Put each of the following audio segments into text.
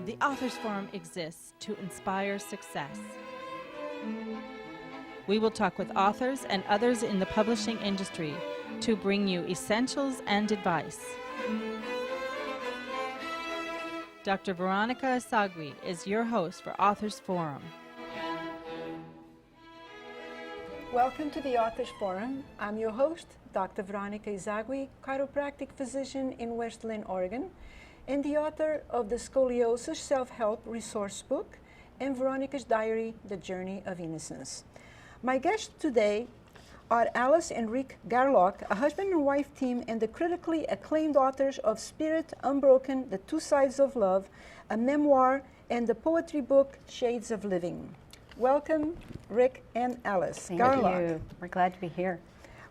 The Authors Forum exists to inspire success. We will talk with authors and others in the publishing industry to bring you essentials and advice. Dr. Veronica Isagui is your host for Authors Forum. Welcome to the Authors Forum. I'm your host, Dr. Veronica Isagui, chiropractic physician in West Linn, Oregon, and the author of the Scoliosis Self-Help Resource Book and Veronica's Diary, The Journey of Innocence. My guests today are Alice and Rick Garlock, a husband and wife team and the critically acclaimed authors of Spirit Unbroken, The Two Sides of Love, a memoir, and the poetry book, Shades of Living. Welcome, Rick and Alice. Thank you. We're glad to be here.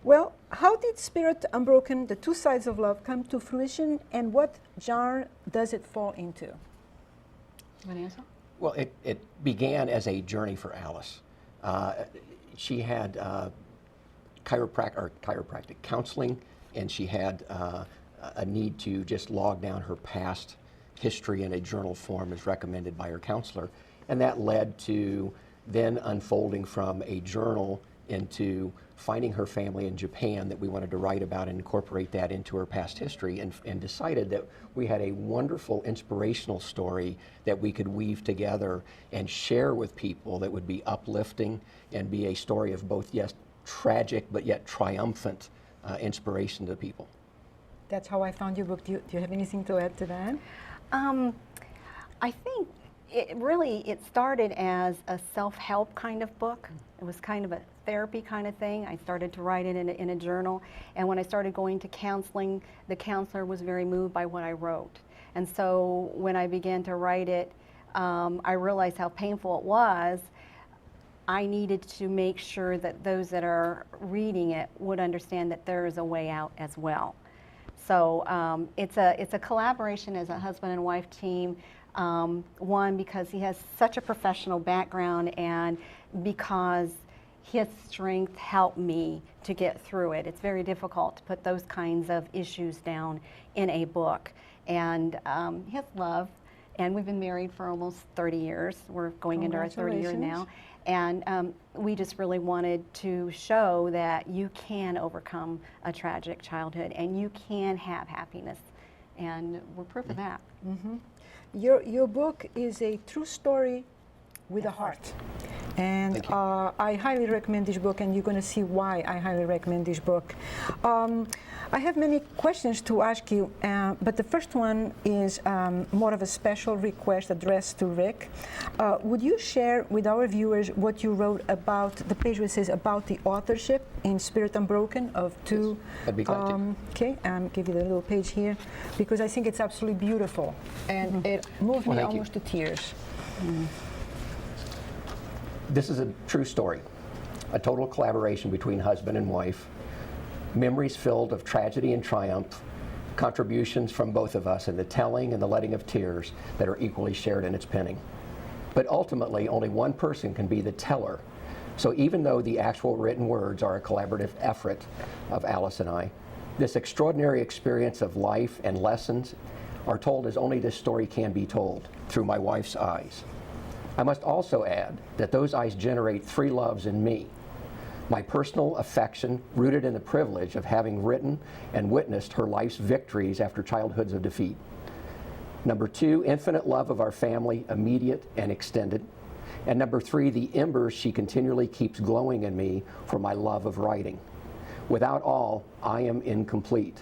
Well, how did Spirit Unbroken, The Two Sides of Love come to fruition, and what genre does it fall into? You want to answer? Well, it began as a journey for Alice. She had chiropractic counseling, and she had a need to just log down her past history in a journal form as recommended by her counselor. And that led to then unfolding from a journal into finding her family in Japan that we wanted to write about and incorporate that into her past history, and decided that we had a wonderful inspirational story that we could weave together and share with people that would be uplifting and be a story of both, yes, tragic but yet triumphant inspiration to people. That's how I found your book. Do you have anything to add to that? I think it started as a self-help kind of book. It was kind of a therapy kind of thing. I started to write it in a journal, and when I started going to counseling, the counselor was very moved by what I wrote. And so when I began to write it, I realized how painful it was. I needed to make sure that those that are reading it would understand that there is a way out as well. So it's a collaboration as a husband and wife team. One, because he has such a professional background, and because his strength helped me to get through it. It's very difficult to put those kinds of issues down in a book. And his love, and we've been married for almost 30 years. We're going into our 30th year now. And we just really wanted to show that you can overcome a tragic childhood and you can have happiness. And we're proof of that. Mm-hmm. Your book is a true story with a heart. And I highly recommend this book, and you're going to see why I highly recommend this book. I have many questions to ask you, but the first one is more of a special request addressed to Rick. Would you share with our viewers what you wrote about, the page where it says about the authorship in Spirit Unbroken of two? Yes, I'd be glad to. Okay, give you the little page here, because I think it's absolutely beautiful, and it moved me almost to tears. This is a true story, a total collaboration between husband and wife, memories filled of tragedy and triumph, contributions from both of us in the telling and the letting of tears that are equally shared in its penning. But ultimately, only one person can be the teller. So even though the actual written words are a collaborative effort of Alice and I, this extraordinary experience of life and lessons are told as only this story can be told, through my wife's eyes. I must also add that those eyes generate three loves in me. My personal affection, rooted in the privilege of having written and witnessed her life's victories after childhoods of defeat. Number two, infinite love of our family, immediate and extended. And number three, the embers she continually keeps glowing in me for my love of writing. Without all, I am incomplete.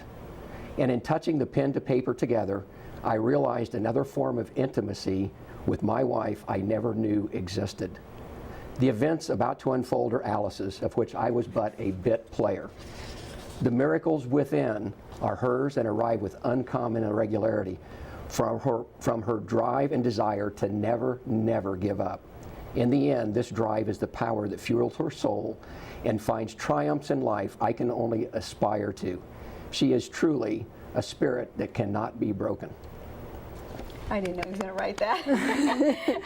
And in touching the pen to paper together, I realized another form of intimacy with my wife I never knew existed. The events about to unfold are Alice's, of which I was but a bit player. The miracles within are hers and arrive with uncommon irregularity from her drive and desire to never, never give up. In the end, this drive is the power that fuels her soul and finds triumphs in life I can only aspire to. She is truly a spirit that cannot be broken. I didn't know he was going to write that.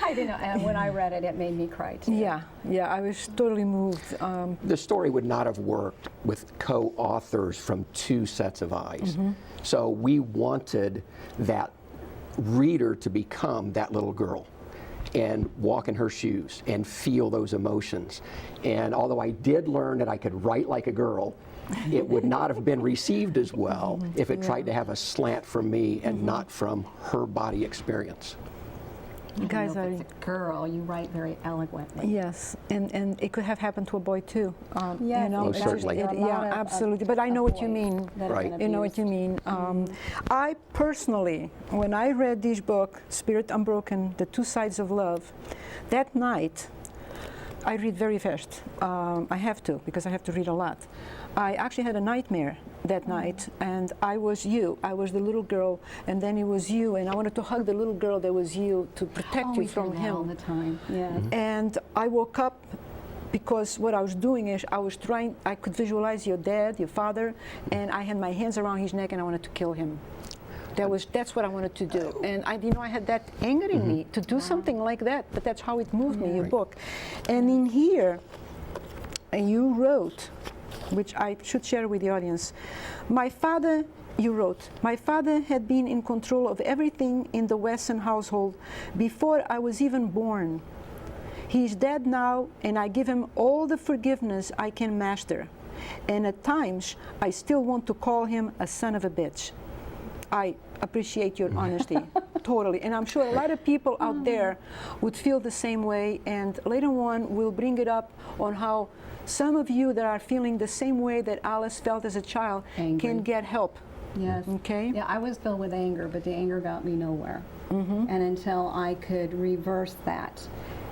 I didn't know, and when I read it, it made me cry too. Yeah, I was totally moved. The story would not have worked with co-authors from two sets of eyes. So we wanted that reader to become that little girl and walk in her shoes and feel those emotions. And although I did learn that I could write like a girl, it would not have been received as well if it tried to have a slant from me and not from her body experience. You Guys know, are- if it's a girl, you write very eloquently. Yes, and it could have happened to a boy too. Yes, you know, Most certainly. There are a yeah, lot of absolutely. But I know what you boys mean. that have Right. been You know what you abused. mean. I personally, when I read this book, Spirit Unbroken, The Two Sides of Love, that night, I read very fast. I have to, because I have to read a lot. I actually had a nightmare that night, and I was you. I was the little girl, and then it was you, and I wanted to hug the little girl that was you to protect Oh, you we from do that all him. the time. Yes. And I woke up because what I was doing is I could visualize your dad, your father, and I had my hands around his neck and I wanted to kill him. That's what I wanted to do. And I had that anger in me to do something like that, but that's how it moved me, your book. And in here, you wrote, which I should share with the audience, you wrote, my father had been in control of everything in the Wesson household before I was even born. He is dead now, and I give him all the forgiveness I can master. And at times, I still want to call him a son of a bitch. I appreciate your honesty, totally. And I'm sure a lot of people out there would feel the same way. And later on, we'll bring it up on how some of you that are feeling the same way that Alice felt as a child Angry. can get help. Yes. Okay. Yeah, I was filled with anger, but the anger got me nowhere. And until I could reverse that,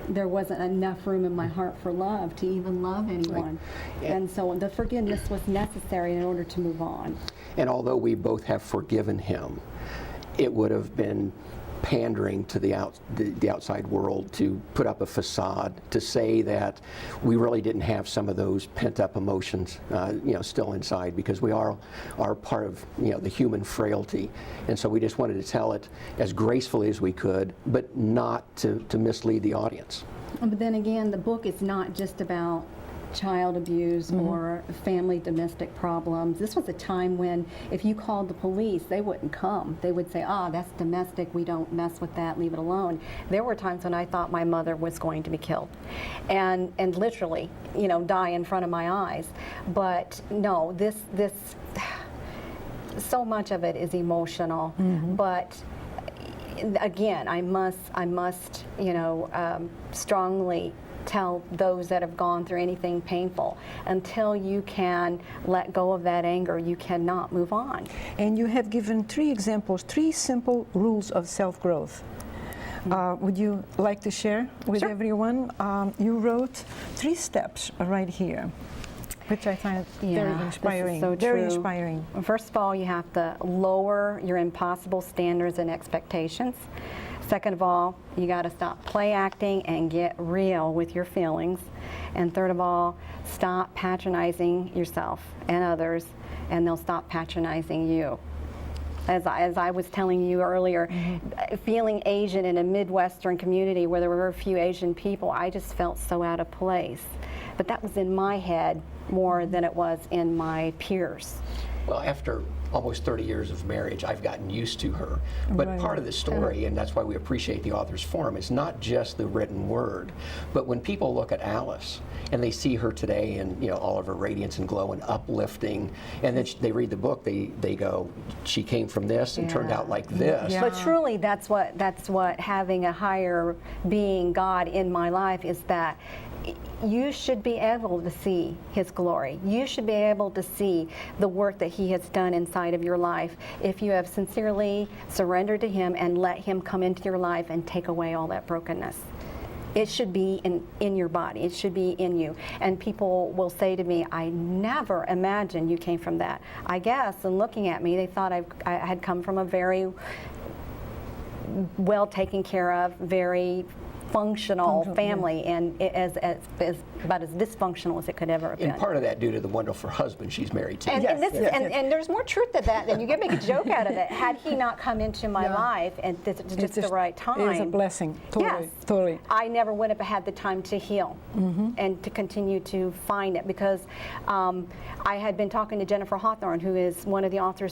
there wasn't enough room in my heart for love to even love anyone. Yeah. And so the forgiveness was necessary in order to move on. And although we both have forgiven him, it would have been pandering to the outside world to put up a facade to say that we really didn't have some of those pent-up emotions, still inside, because we are part of the human frailty, and so we just wanted to tell it as gracefully as we could, but not to mislead the audience. But then again, the book is not just about child abuse or family domestic problems. This was a time when if you called the police, they wouldn't come. They would say, that's domestic, we don't mess with that, leave it alone. There were times when I thought my mother was going to be killed and literally, die in front of my eyes. But no, this so much of it is emotional, but again, I must, strongly tell those that have gone through anything painful, until you can let go of that anger, you cannot move on. And you have given 3 examples, 3 simple rules of self-growth. Would you like to share with Sure. everyone? You wrote 3 steps right here, which I find very inspiring. This is so very true. inspiring. First of all, you have to lower your impossible standards and expectations. Second of all, you got to stop play acting and get real with your feelings. And third of all, stop patronizing yourself and others, and they'll stop patronizing you. As I was telling you earlier, feeling Asian in a Midwestern community where there were a few Asian people, I just felt so out of place. But that was in my head more than it was in my peers. Well, after almost 30 years of marriage, I've gotten used to her. But Right. part of the story, and that's why we appreciate the Authors Forum, is not just the written word, but when people look at Alice and they see her today and all of her radiance and glow and uplifting, and then they read the book, they go, she came from this and turned Yeah. out like this. Yeah. But truly, that's what having a higher being, God, in my life is, that you should be able to see His glory. You should be able to see the work that He has done inside of your life if you have sincerely surrendered to Him and let Him come into your life and take away all that brokenness. It should be in your body. It should be in you. And people will say to me, I never imagined you came from that. I guess, in looking at me, they thought I had come from a very well taken care of, very functional family, and as about as dysfunctional as it could ever have been. And part of that due to the wonderful husband she's married to. And, Yes, and, this, yes, and there's more truth to that, and you can make a joke out of it. Had he not come into my Yeah. life at just the right time, It is a blessing. Totally. Yes, Totally. I never would have had the time to heal and to continue to find it, because I had been talking to Jennifer Hawthorne, who is one of the authors